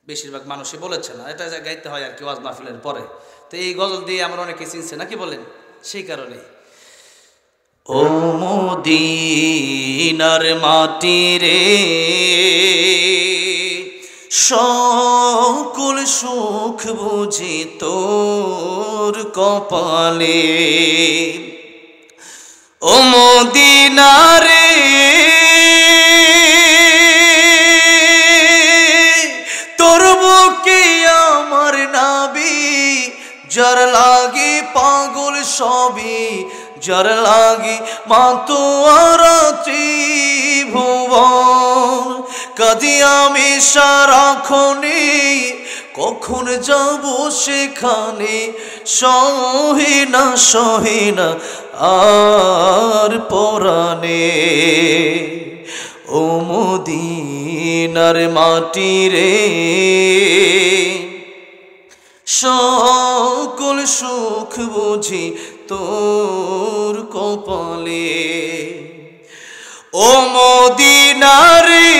বেশিরভাগ মানুষই বলেছে না, এটা গাইতে হয় আর কি ওয়াজ মাহফিলের পরে। তো এই গজল দিয়ে আমরা অনেকে চিনছে নাকি বলেন, সেই কারণে ও মদিনার মাটি রে সকল সুখ বুঝি তোর কপালে, ও মদিনা রে তোর বুকে আমার নাবি, যার লাগি পাগল সবই, যার লাগি মাতোয়ারা ত্রিভুবন। কাঁদি আমি সারাক্ষণে, কখন যাব সেখানে, সহিনা সহিনা আর পরাণে, ও মদিনার মাটি রে সকল সুখ বুঝি তোর কপালে, ও মদিনা রে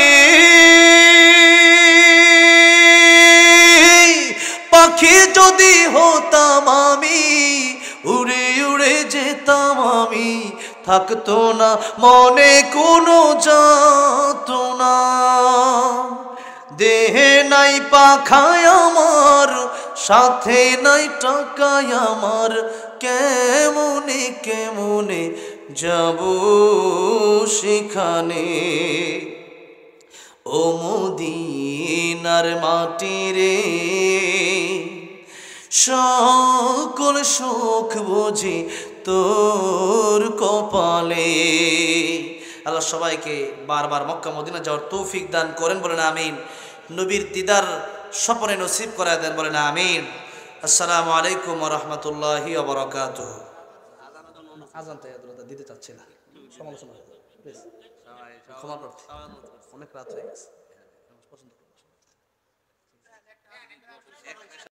পাখি যদি হতাম আমি, উড়ে উড়ে যেতাম আমি, থাকতো না মনে কোনো যাতনা। দেহে নাই পাখায় আমার, সাথে নাই টাকায় আমার, কেমনে কেমনে যাব সেখানে, ও মদিনার মাটি রে সকল সুখ বুঝি তোর কপালে। আল্লাহ সবাইকে বারবার মক্কা মদিনা যাওয়ার তৌফিক দান করেন, বলেন আমিন। নবীর দিদার স্বপ্নে নসিব করায় দেন, বলেন আমিন। আসসালামু আলাইকুম ওয়া রাহমাতুল্লাহি ওয়া বারাকাতুহু। আজান তো দিতে চাচ্ছি না, সমালোচনা প্লিজ ক্ষমা প্রার্থী, অনেক রাত হয়ে গেছে।